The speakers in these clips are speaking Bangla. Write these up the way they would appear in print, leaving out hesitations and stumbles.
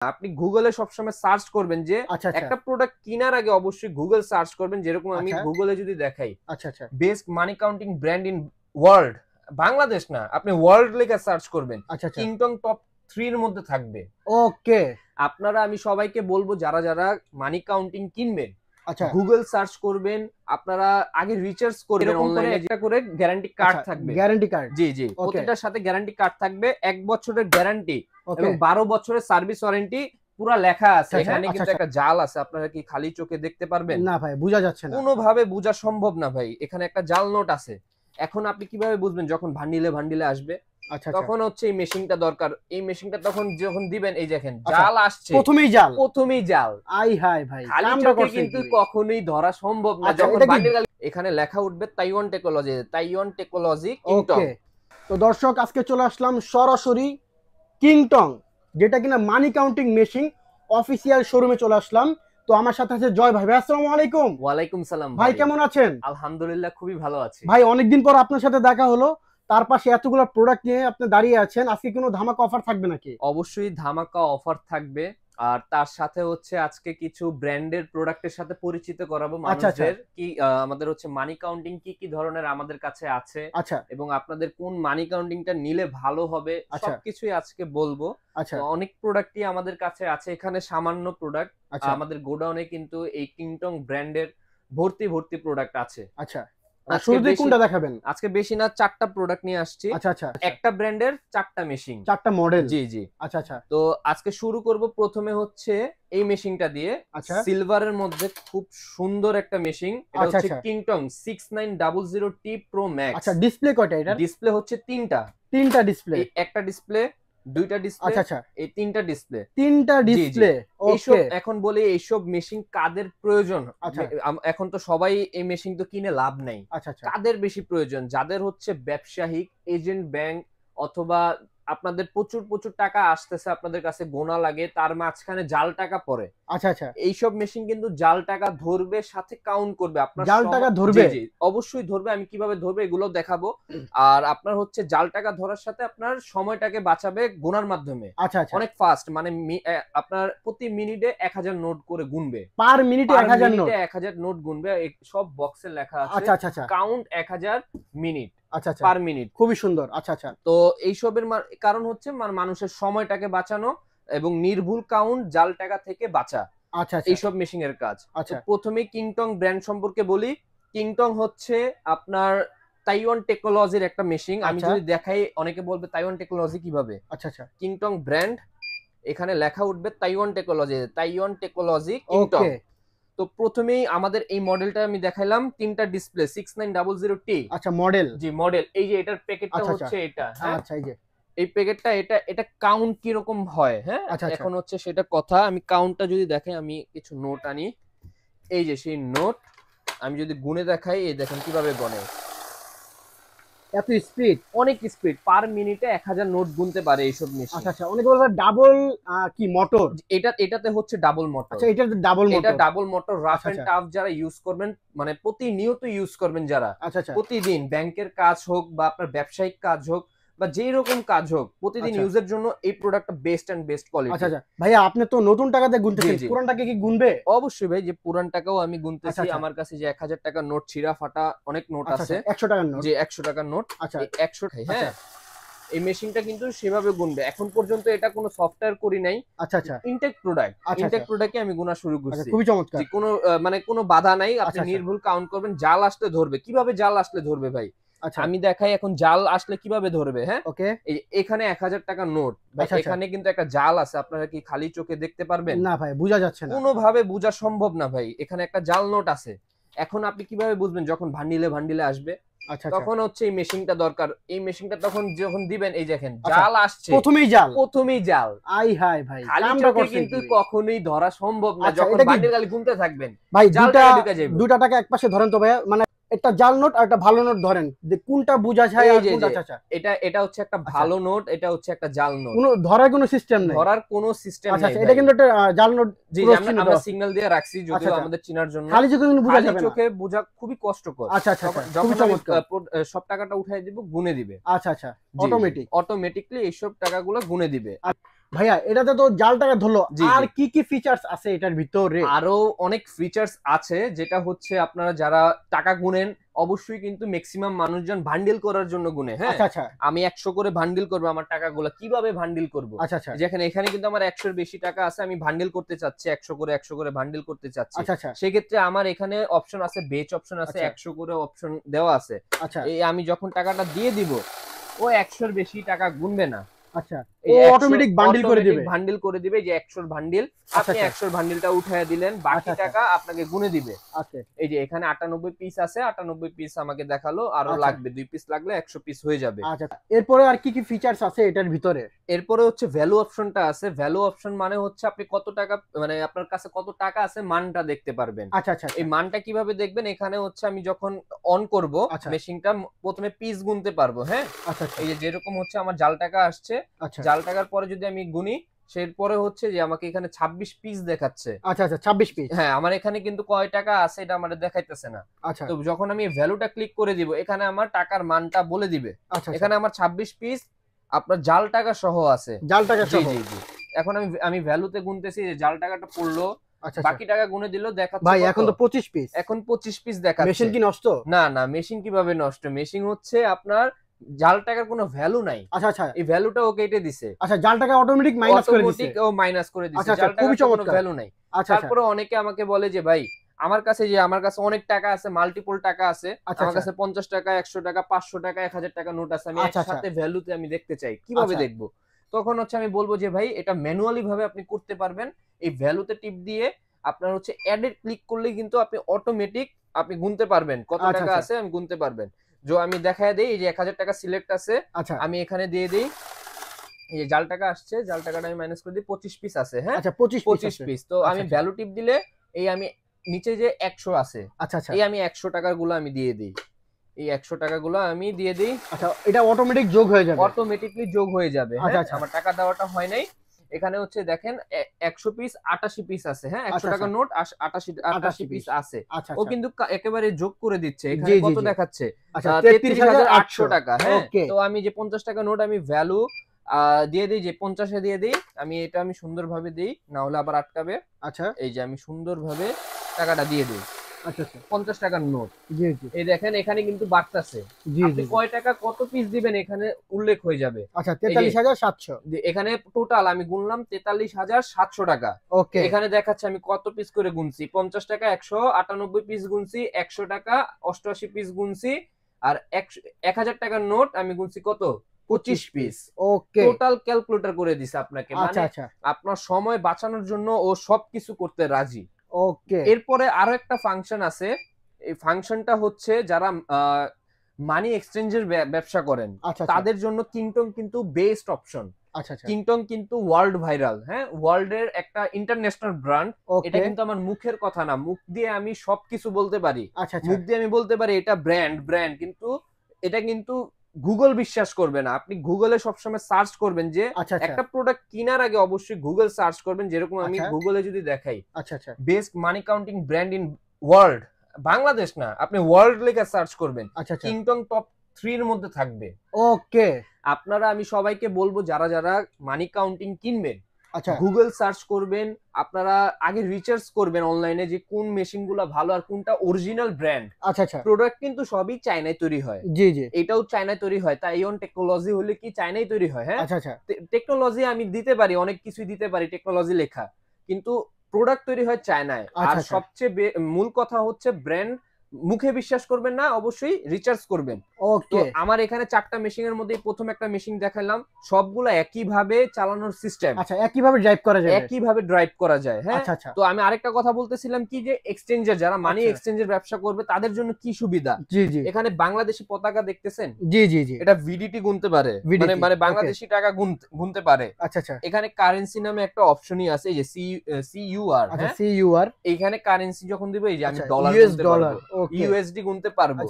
আপনি গুগলে সবসময় সার্চ করবেন যে একটা প্রোডাক্ট কেনার আগে অবশ্যই গুগল সার্চ করবেন। যেরকম আমি গুগলে যদি দেখাই best money counting brand in world, Bangladesh না, আপনি ওয়ার্ল্ড লেখা সার্চ করবেন, কিংটং টপ 3 এর মধ্যে থাকবে। ওকে, আপনারা আমি সবাইকে বলবো যারা যারা মানি কাউন্টিং কিনবেন গুগল সার্চ করবেন, আপনারা আগে রিসার্চ করবেন, অনলাইনে একটা করে গ্যারান্টি কার্ড থাকবে। গ্যারান্টি কার্ড, জি জি, প্রত্যেকটার সাথে গ্যারান্টি কার্ড থাকবে, 1 বছরের গ্যারান্টি এবং 12 বছরের সার্ভিস ওয়ারেন্টি পুরো লেখা আছে। এখানে কিন্তু একটা জাল আছে, আপনারা কি খালি চোখে দেখতে পারবেন? না ভাই, বোঝা যাচ্ছে না, কোনোভাবে বোঝা সম্ভব না ভাই। এখানে একটা জাল নোট আছে। এখন আপনি কিভাবে বুঝবেন? যখন ভান্ডিলে আসবে তখন হচ্ছে এই মেশিনটা দরকার। এই মেশিনটা তখন যখন দিবেন, এই দেখেন জাল আসছে, প্রথমেই জাল। আই হাই ভাই, খালি চোখে কিন্তু কখনোই ধরা সম্ভব না। যখন ভান্ডিল এখানে লেখা উঠবে তাইওয়ান টেকনোলজি কিংটং। তো দর্শক, আজকে চলে আসলাম সরাসরি কিংটং, যেটা কিনা মানি কাউন্টিং মেশিন অফিসিয়াল শোরুমে চলে আসলাম। তো আমার সাথে আছে জয় ভাই। আসসালামু আলাইকুম। ওয়ালাইকুম সালাম ভাই, কেমন আছেন? আলহামদুলিল্লাহ, খুবই ভালো আছি ভাই। অনেকদিন পর আপনার সাথে দেখা হলো, তার পাশে এতগুলো প্রোডাক্ট নিয়ে আপনি দাঁড়িয়ে আছেন। আজকে কোনো ধামাকা অফার থাকবে নাকি? অবশ্যই ধামাকা অফার থাকবে, আর তার সাথে হচ্ছে আজকে কিছু ব্র্যান্ডের প্রোডাক্টের সাথে পরিচিত করাবো মানুষদের। কি আমাদের হচ্ছে মানি কাউন্টিং কি কি ধরনের আমাদের কাছে আছে, এবং আপনাদের কোন মানি কাউন্টিংটা নিলে ভালো হবে, সবকিছুই আজকে বলবো। অনেক প্রোডাক্টই আমাদের কাছে আছে, এখানে সামান্য প্রোডাক্ট। আমাদের গোডাউনে কিন্তু এই কিংটং ব্র্যান্ডের ভর্তি প্রোডাক্ট আছে। শুরুতে কোনটা দেখাবেন? আজকে বেশি না, 4টা প্রোডাক্ট নিয়ে আসছি। একটা ব্র্যান্ডের 4টা মেশিন, 4টা মডেল। জি জি। তো আজকে শুরু করব প্রথমে হচ্ছে এই মেশিনটা দিয়ে। সিলভারের মধ্যে খুব সুন্দর একটা মেশিন, এটা হচ্ছে কিংটং 6900T Pro Max। ডিসপ্লে কয়টা এটা? ডিসপ্লে হচ্ছে তিনটা ডিসপ্লে। একটা ডিসপ্লে, দুইটা ডিসপ্লে, এই তিনটা ডিসপ্লে। ওকে, এখন বলি এইসব মেশিন কাদের প্রয়োজন? এখন তো সবাই এই মেশিন তো কিনে লাভ নাই। কাদের বেশি প্রয়োজন? যাদের হচ্ছে ব্যবসায়িক, এজেন্ট ব্যাংক, অথবা আপনাদের প্রচুর টাকা আসতেছে আপনাদের কাছে, গোনা লাগে, তার মাঝখানে জাল টাকা পড়ে। এইসব মেশিন কিন্তু জাল টাকা ধরবে, সাথে কাউন্ট করবে। আপনার জাল টাকা ধরবে? জি, অবশ্যই ধরবে। আমি কিভাবে ধরবে এগুলো দেখাবো। আর আপনার হচ্ছে জাল টাকা ধরার সাথে আপনার সময়টাকে বাঁচাবে গোনার মাধ্যমে। অনেক ফাস্ট, মানে আপনার প্রতি মিনিটে 1000 নোট করে গুনবে। পার মিনিটে 1000 নোট গুনবে। সব বক্সে লেখা আছে কাউন্ট 1000 মিনিট পার মিনিট। খুবই সুন্দর। তো এইসবের কারণ হচ্ছে মানুষের সময়টাকে বাঁচানো এবং নির্ভুল কাউন্ট, জাল টাকা থেকে বাঁচা। এইসব মেশিন এর কাজ। প্রথমে কিংটং ব্র্যান্ড সম্পর্কে বলি। কিংটং হচ্ছে আপনার তাইওয়ান টেকনোলজির একটা মেশিন। আমি যদি দেখাই, অনেকে বলবে তাইওয়ান টেকনোলজি কিভাবে। কিংটং ব্র্যান্ড, এখানে লেখা উঠবে তাইওয়ান টেকনোলজি কিংটং। তো প্রথমেই আমাদের এই মডেলটা আমি দেখাইলাম, তিনটা ডিসপ্লে, 6900T। মডেল। জি, মডেল। এই যে এটার প্যাকেটটা হচ্ছে এটা। এই যে এই প্যাকেটটা, এটা কাউন্ট কি রকম হয়, হ্যাঁ, এখন হচ্ছে সেটা কথা। আমি কাউন্টটা যদি দেখাই, আমি কিছু নোট আনি। এই যে সেই নোট, আমি যদি গুনে দেখাই, এই দেখেন কিভাবে গনে। এত স্পিড, অনেক স্পিড। পার মিনিটে 1000 নোট গুনতে পারে এইসব মেশিন। অনেক বড় ডাবল কি মোটর। এটাতে হচ্ছে ডাবল মোটর। এটা double motor. Rough and tough যারা ইউজ করবেন, মানে প্রতিনিয়ত ইউজ করবেন যারা, প্রতিদিন ব্যাংকের কাজ হোক বা আপনার ব্যবসায়িক কাজ হোক বা যেই রকম কাজ হোক, প্রতিদিন ইউজের জন্য এই প্রোডাক্টটা বেস্ট কোয়ালিটি। ভাইয়া, আপনি তো নতুন টাকাতে গুনতেছেন, পুরান টাকা কি গুনবে? অবশ্যই ভাই, যে পুরান টাকাও আমি গুনতেছি। আমার কাছে যে 1000 টাকার নোট, ছিঁড়া ফাটা অনেক নোট আছে। 100 টাকার নোট। যে 100 টাকার নোট, 100। হ্যাঁ, এই মেশিনটা কিন্তু সেভাবে গুনবে। এখন পর্যন্ত এটা কোনো সফটওয়্যার করি নাই। ইনটেক প্রোডাক্টে আমি গুনা শুরু করছি। খুবই চমৎকার। কোনো বাধা নাই, আপনি নির্ভুল কাউন্ট করবেন। জাল আসলে ধরবে। কিভাবে জাল আসলে ধরবে ভাই আমি দেখাই এখন। জাল আসলে কিভাবে ধরবে, হ্যাঁ, এখানে 1000 টাকার নোট, এখানে কিন্তু একটা জাল আছে, আপনারা কি খালি চোখে দেখতে পারবেন? না ভাই, বোঝা যাচ্ছে না, কোনোভাবে বোঝা সম্ভব না ভাই। এখানে একটা জাল নোট আছে। এখন আপনি কিভাবে বুঝবেন? যখন ভান্ডিলে আসবে তখন হচ্ছে এই মেশিনটা দরকার। এই মেশিনটা তখন যখন দিবেন, এই দেখেন জাল আসছে, প্রথমেই জাল। আই হাই ভাই, খালি চোখে কিন্তু কখনোই ধরা সম্ভব না। যখন ভান্ডিল গালি গুনতে থাকবেন ভাই, দুটা টাকা একপাশে ধরেন তো ভাইয়া, মানে একটা জাল নোট আর একটা ভালো নোট ধরেন, যে কোনটা বোঝা যায় আর কোনটা। এটা হচ্ছে একটা ভালো নোট, এটা হচ্ছে একটা জাল নোট। ধরার কোনো সিস্টেম নেই। এটা কিন্তু একটা জাল নোট। জি, আমরা সিগন্যাল দিয়ে রাখছি, যদিও আমাদের চিনার জন্য। খালি চোখে বোঝা খুবই কষ্টকর। যখন সব টাকাটা উঠাই দিব, গুনে দিবে। অটোমেটিকলি এইসব টাকাগুলো গুনে দিবে। ভাইয়া এটাতে তো জাল টাকা ধরলো, আর কি কি ফিচার্স আছে এটার ভিতরে? আরো অনেক ফিচার্স আছে, যেটা হচ্ছে আপনারা যারা টাকা গুনেন অবশ্যই কিন্তু ম্যাক্সিমাম মানুষজন ভান্ডিল করার জন্য গুনে। হ্যাঁ, আমি 100 করে ভান্ডিল করবো আমার টাকাগুলো, কিভাবে ভান্ডিল করবো? যেখানে এখানে কিন্তু আমার 100-এর বেশি টাকা আছে, আমি ভান্ডিল করতে চাচ্ছি 100 করে ভান্ডিল করতে চাচ্ছি। সেক্ষেত্রে আমার এখানে অপশন আছে, বেচ অপশন আছে, 100 করে অপশন দেওয়া আছে। এই আমি যখন টাকাটা দিয়ে দিব, ও 100-এর বেশি টাকা গুনবে না। আচ্ছা, ও অটোমেটিক বান্ডিল করে দিবে, বান্ডিল করে দিবে যে 100-এর বান্ডিল, আপনি 100-এর বান্ডিলটা উঠায় দিলেন, বাকি টাকা আপনাকে গুনে দিবে। আচ্ছা, এই যে এখানে 98 পিস আছে, 98 পিস আমাকে দেখালো, আরো লাগবে 2 পিস লাগলে 100 পিস হয়ে যাবে। আচ্ছা, এরপরে আর কি কি ফিচার্স আছে এটার ভিতরে? এরপরে হচ্ছে ভ্যালু অপশনটা আছে। ভ্যালু অপশন মানে হচ্ছে আপনি কত টাকা, মানে আপনার কাছে কত টাকা আছে মানটা দেখতে পারবেন। আচ্ছা আচ্ছা, এই মানটা কিভাবে দেখবেন? এখানে হচ্ছে আমি যখন অন করব মেশিনটা, প্রথমে পিস গুনতে পারবো। হ্যাঁ, আচ্ছা, এই যে যেরকম হচ্ছে আমার জাল টাকা আসছে, জাল টাকার পরে যদি আমি গুনি, সেরপরে হচ্ছে যে আমাকে এখানে 26 পিস দেখাচ্ছে। আচ্ছা আচ্ছা, 26 পিস। হ্যাঁ, আমার এখানে কিন্তু কয় টাকা আছে এটা আমাদের দেখাইতেছে না। আচ্ছা, তো যখন আমি ভ্যালুটা ক্লিক করে দিব, এখানে আমার টাকার মানটা বলে দিবে। আচ্ছা, এখানে আমার 26 পিস আপনার জাল টাকা সহ আছে। জাল টাকা সহ, জি জি। এখন আমি ভ্যালুতে গুনতেছি, যে জাল টাকাটা পড়লো, বাকি টাকা গুনে দিল, দেখাচ্ছে ভাই এখন তো 25 পিস। এখন 25 পিস দেখাচ্ছে। মেশিন কি নষ্ট? না না, মেশিন কিভাবে নষ্ট? মেশিন হচ্ছে আপনার জাল টাকার কোনো ভ্যালু নাই। আচ্ছা আচ্ছা, এই ভ্যালুটা ও কেটে দিছে। আচ্ছা, জাল টাকা অটোমেটিক মাইনাস করে দিছে। অটোমেটিক ও মাইনাস করে দিছে, জাল টাকার কোনো ভ্যালু নাই। তারপরে অনেকে আমাকে বলে যে ভাই আমার কাছে অনেক টাকা আছে, মাল্টিপল টাকা আছে, আমার কাছে 50 টাকা, 100 টাকা, 500 টাকা, 1000 টাকা নোট আছে, আমি একসাথে ভ্যালুতে আমি দেখতে চাই, কিভাবে দেখবো? তখন হচ্ছে আমি বলবো যে ভাই এটা ম্যানুয়ালি ভাবে আপনি করতে পারবেন। এই ভ্যালুতে টিপ দিয়ে আপনার হচ্ছে অ্যাডে ক্লিক করলেই কিন্তু আপনি অটোমেটিক আপনি গুনতে পারবেন কত টাকা আছে, আমি গুনতে পারবেন। যে আমি দেখায় দেই, এই যে 1000 টাকা সিলেক্ট আছে, আমি এখানে দিয়ে দেই, এই যে জাল টাকা আসছে, জাল টাকাটা আমি মাইনাস করে দিই, 25 পিস আছে। হ্যাঁ, আচ্ছা, 25 পিস। তো আমি ভ্যালু টিপ দিলে এই আমি নিচে যে 100 আছে, আচ্ছা আচ্ছা, এই আমি 100 টাকাগুলো আমি দিয়ে দিই, এই 100 টাকাগুলো আমি দিয়ে দিই। আচ্ছা, এটা অটোমেটিক যোগ হয়ে যাবে, অটোমেটিকলি যোগ হয়ে যাবে। হ্যাঁ, আমার টাকা দেওয়াটা হয় নাই। এখানে হচ্ছে দেখেন 100 পিস 88 পিস আছে। হ্যাঁ, 100 টাকার নোট 88 পিস আছে। ও কিন্তু একেবারে যোগ করে দিচ্ছে। এখানে কত দেখাচ্ছে? 33,800 টাকা। হ্যাঁ, তো আমি যে 50 টাকা নোট আমি ভ্যালু দিয়ে দিই, যে 50-এ দিয়ে দিই, আমি সুন্দরভাবে দিই, না হলে আবার আটকাবে। আচ্ছা, এই যে আমি সুন্দরভাবে টাকাটা দিয়ে দিই। আচ্ছা আচ্ছা, 50 টাকার নোট। জি জি, এই দেখেন এখানে কিন্তু বাড়তাছে। আপনি কয় টাকা কত পিস দিবেন এখানে উল্লেখ হয়ে যাবে। আচ্ছা, 43,700। এখানে টোটাল আমি গুনলাম 43,700 টাকা। ওকে, এখানে দেখাচ্ছে আমি কত পিস করে গুনছি। 50 টাকা 198 পিস গুনছি, 100 টাকা 88 পিস গুনছি, আর 1000 টাকার নোট আমি গুনছি কত? 25 পিস। ওকে, টোটাল ক্যালকুলেটর করে দিছে আপনাকে। মানে আপনার সময় বাঁচানোর জন্য ও সবকিছু করতে রাজি। ওকে, এরপরে আরো একটা ফাংশন আছে। এই ফাংশনটা হচ্ছে যারা মানি এক্সচেঞ্জের ব্যবসা করেন তাদের জন্য কিংটং কিন্তু বেস্ট অপশন। আচ্ছা, কিংটং কিন্তু ওয়ার্ল্ড ভাইরাল। হ্যাঁ, ওয়ার্ল্ড এর একটা ইন্টারন্যাশনাল ব্র্যান্ড। এটা কিন্তু আমার মুখের কথা না, মুখ দিয়ে আমি সবকিছু বলতে পারি। মুখ দিয়ে আমি বলতে পারি এটা ব্র্যান্ড, কিন্তু এটা কিন্তু গুগল বিশ্বাস করবে না। আপনি গুগলে সবসময় সার্চ করবেন যে একটা প্রোডাক্ট কেনার আগে অবশ্যই গুগল সার্চ করবেন। যেরকম আমি গুগলে যদি দেখাই best money counting brand in world, Bangladesh না, আপনি ওয়ার্ল্ড লেখা সার্চ করবেন, কিংটং টপ 3 এর মধ্যে থাকবে। ওকে, আপনারা আমি সবাইকে বলবো যারা যারা মানি কাউন্টিং কিনবেন, আচ্ছা, গুগল সার্চ করবেন, আপনারা আগে রিসার্চ করবেন অনলাইনে যে কোন মেশিন গুলা ভালো আর কোনটা অরিজিনাল ব্র্যান্ড। আচ্ছা আচ্ছা, প্রোডাক্ট কিন্তু সবই চায়নায় তৈরি হয়। জি জি, এটাও চায়নায় তৈরি হয়। তাইওয়ান টেকনোলজি হলে কি চায়নায় তৈরি হয়। হ্যাঁ, আচ্ছা আচ্ছা, টেকনোলজি আমি দিতে পারি, অনেক কিছুই দিতে পারি টেকনোলজি লেখা, কিন্তু প্রোডাক্ট তৈরি হয় চায়নায়। আর সবচেয়ে মূল কথা হচ্ছে ব্র্যান্ড মুখে বিশ্বাস করবেন না, অবশ্যই রিসার্চ করবেন। ওকে, আমার এখানে 4টা মেশিন এর মধ্যে প্রথম একটা মেশিন দেখালাম, সবগুলা একই ভাবে চালানোর সিস্টেম। আচ্ছা, একই ভাবে ড্রাইভ করা যায়, একই ভাবে ড্রাইভ করা যায়। হ্যাঁ, তো আমি আরেকটা কথা বলতেছিলাম কি, যে এক্সচেঞ্জার যারা মানি এক্সচেঞ্জের ব্যবসা করবে তাদের জন্য কি সুবিধা। জি জি, এখানে বাংলাদেশি পতাকা দেখতেছেন। জি জি জি, এটা ভিডিটি গুনতে পারে, মানে বাংলাদেশি টাকা গুনতে পারে। আচ্ছা আচ্ছা, এখানে কারেন্সি নামে একটা অপশনই আছে, এই যে সিইউআর। আচ্ছা, সিইউআর, এইখানে কারেন্সি যখন দিব, এই যে আমি ডলার গুনতে পারবো, ইউএসডি গুনতে পারবো,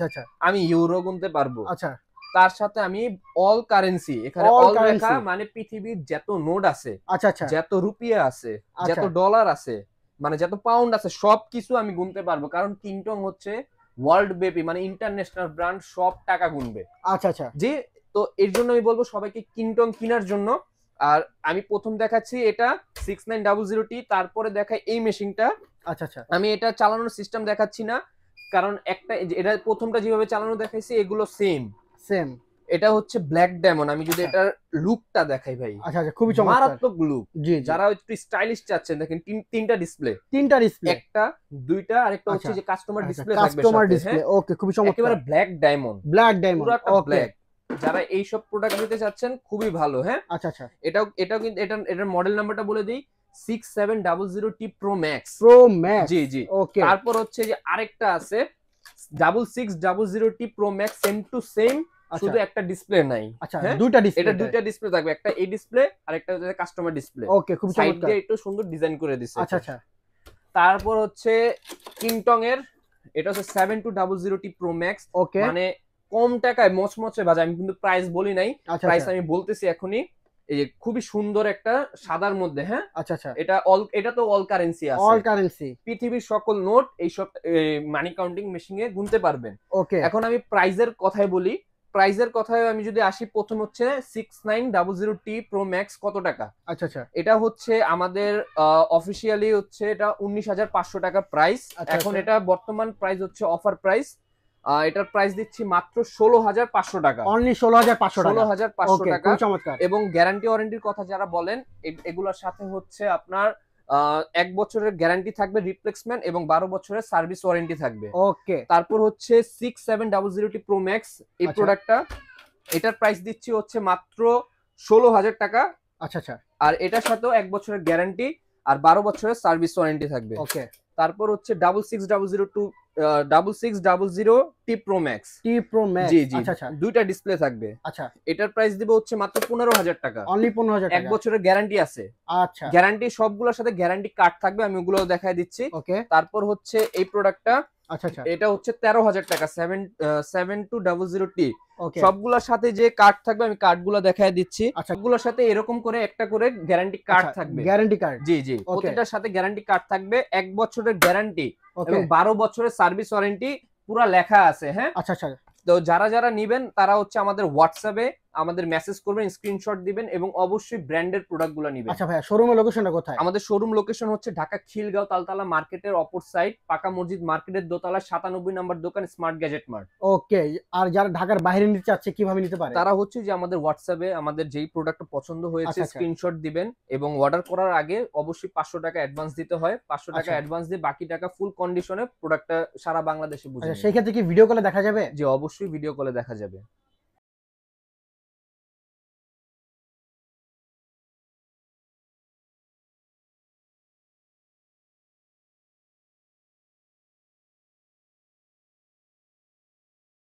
আমি ইউরো গুনতে পারবো। আচ্ছা, তার সাথে আমি অল কারেন্সি, এখানে অল লেখা মানে পৃথিবীর যত নোট আছে, আচ্ছা আচ্ছা, যত রুপিয়া আছে, যত ডলার আছে, মানে যত পাউন্ড আছে, সবকিছু আমি গুনতে পারবো। কারণ কিংটং হচ্ছে ওয়ার্ল্ড ব্যাপী, মানে ইন্টারন্যাশনাল ব্র্যান্ড, সব টাকা গুনবে। আচ্ছা আচ্ছা, জি, তো এর জন্য আমি বলবো সবাইকে কিংটং কেনার জন্য। আর আমি প্রথম দেখাচ্ছি এটা 6900T, তারপরে দেখাই এই মেশিনটা। আচ্ছা আচ্ছা, আমি এটা চালানোর সিস্টেম দেখাচ্ছি না, কারণ একটা এটা প্রথমটা যেভাবে চালানো দেখাইছি এগুলো সেম সেম। এটা হচ্ছে ব্ল্যাক ডায়মন্ড। আমি যদি এটার লুকটা দেখাই ভাই, আচ্ছা আচ্ছা, খুবই চমৎকার, মারাত্মক লুক। জি, যারা একটু স্টাইলিশ চাচ্ছেন, দেখেন তিনটা ডিসপ্লে, একটা দুইটা, আরেকটা হচ্ছে যে কাস্টমার ডিসপ্লে থাকবে, কাস্টমার ডিসপ্লে। ওকে, খুবই চমৎকার, একেবারে ব্ল্যাক ডায়মন্ড, পুরোটা ওকে। ব্ল্যাক। যারা এই সব প্রোডাক্ট নিতে চাচ্ছেন খুবই ভালো। হ্যাঁ, আচ্ছা আচ্ছা, এটাও কিন্তু এটার মডেল নাম্বারটা বলে দিই, 6700T Pro Max। জি জি, ওকে। তারপর হচ্ছে যে আরেকটা আছে 6600T Pro Max, same to same, শুধু একটা ডিসপ্লে নাই। আচ্ছা, দুইটা ডিসপ্লে, এটা দুইটা ডিসপ্লে থাকবে, একটা এই ডিসপ্লে আর একটা হচ্ছে কাস্টমার ডিসপ্লে। ওকে, খুব চমৎকার, সাইড দিয়ে একটু সুন্দর ডিজাইন করে দিয়েছে। আচ্ছা আচ্ছা। তারপর হচ্ছে কিংটং এর, এটা হচ্ছে 7200T Pro Max। ওকে, মানে কম টাকায় মচমচে বাজার। আমি কিন্তু প্রাইস বলি নাই, প্রাইস আমি বলতেছি এখনই। এই যে খুবই সুন্দর একটা সাদার মধ্যে। হ্যাঁ, আচ্ছা আচ্ছা, এটা তো অল কারেন্সি আছে, অল কারেন্সি, পৃথিবীর সকল নোট এই সব মানি কাউন্টিং মেশিনে গুনতে পারবেন। ওকে, এখন আমি প্রাইজের কথাই বলি। প্রাইজের কথায় আমি যদি আসি, প্রথম হচ্ছে 6900T Pro Max কত টাকা। আচ্ছা আচ্ছা, এটা হচ্ছে আমাদের অফিসিয়ালি হচ্ছে এটা 19,500 টাকা প্রাইস। এখন এটা বর্তমান প্রাইস হচ্ছে অফার প্রাইস, এটার প্রাইস দিচ্ছি মাত্র 16,500 টাকা, অনলি 16,500 টাকা। চমৎকার। এবং গ্যারান্টি ওয়ারেন্টির কথা যারা বলেন, এগুলোর সাথে হচ্ছে আপনার 1 বছরের গ্যারান্টি থাকবে রিপ্লেসমেন্ট, এবং 12 বছরের সার্ভিস ওয়ারেন্টি থাকবে। ওকে, তারপর হচ্ছে 6700T Pro Max, এই প্রোডাক্টটা, এটার প্রাইস দিচ্ছি হচ্ছে মাত্র 16,000 টাকা। আচ্ছা আচ্ছা, আর এটার সাথেও 1 বছরের গ্যারান্টি আর 12 বছরের সার্ভিস ওয়ারেন্টি থাকবে। ওকে, তারপর হচ্ছে 6600T Pro Max, জি জি, দুইটা ডিসপ্লে থাকবে। আচ্ছা, এটার প্রাইস দিব হচ্ছে মাত্র 15,000 টাকা, অনলি 15,000 টাকা। 1 বছরের গ্যারান্টি আছে। আচ্ছা, গ্যারান্টি সবগুলোর সাথে গ্যারান্টি কার্ড থাকবে, আমি ওগুলো দেখাই দিচ্ছি। ওকে, তারপর হচ্ছে এই প্রোডাক্টটা, আচ্ছা আচ্ছা, এটা হচ্ছে 13,000 টাকা, 7200T। সবগুলোর সাথে যে কার্ড থাকবে আমি কার্ডগুলো দেখাই দিচ্ছি। সবগুলোর সাথে এরকম করে একটা করে গ্যারান্টি কার্ড থাকবে, গ্যারান্টি কার্ড, জি জি, প্রতিটার সাথে গ্যারান্টি কার্ড থাকবে, 1 বছরের গ্যারান্টি এবং 12 বছরের সার্ভিস ওয়ারেন্টি পুরো লেখা আছে। হ্যাঁ, আচ্ছা আচ্ছা, তো যারা যারা নিবেন তারা হচ্ছে আমাদের হোয়াটসঅ্যাপে আমাদের মেসেজ করবেন, স্ক্রিনশট দিবেন, এবং অবশ্যই ব্র্যান্ডের প্রোডাক্টগুলো নেবেন। আচ্ছা ভাই, শোরুমের লোকেশনটা কোথায়? আমাদের শোরুম লোকেশন হচ্ছে ঢাকা খিলগাঁও তালতলা মার্কেটের অপর সাইড, পাকা মসজিদ মার্কেটের দোতলা, 97 নম্বর দোকান, স্মার্ট গ্যাজেট মার্ট। ওকে, আর যারা ঢাকার বাইরে নিতে চাচ্ছে কিভাবে নিতে পারে? তারা হচ্ছে যে আমাদের হোয়াটসঅ্যাপে আমাদের যেই প্রোডাক্ট পছন্দ হয়েছে স্ক্রিনশট দিবেন, এবং অর্ডার করার আগে অবশ্যই 500 টাকা অ্যাডভান্স দিতে হয়। 500 টাকা অ্যাডভান্স দিয়ে বাকি টাকা ফুল কন্ডিশনে প্রোডাক্টটা সারা বাংলাদেশে বুঝে। সেই ক্ষেত্রে কি ভিডিও কলে দেখা যাবে? জি, অবশ্যই ভিডিও কলে দেখা যাবে।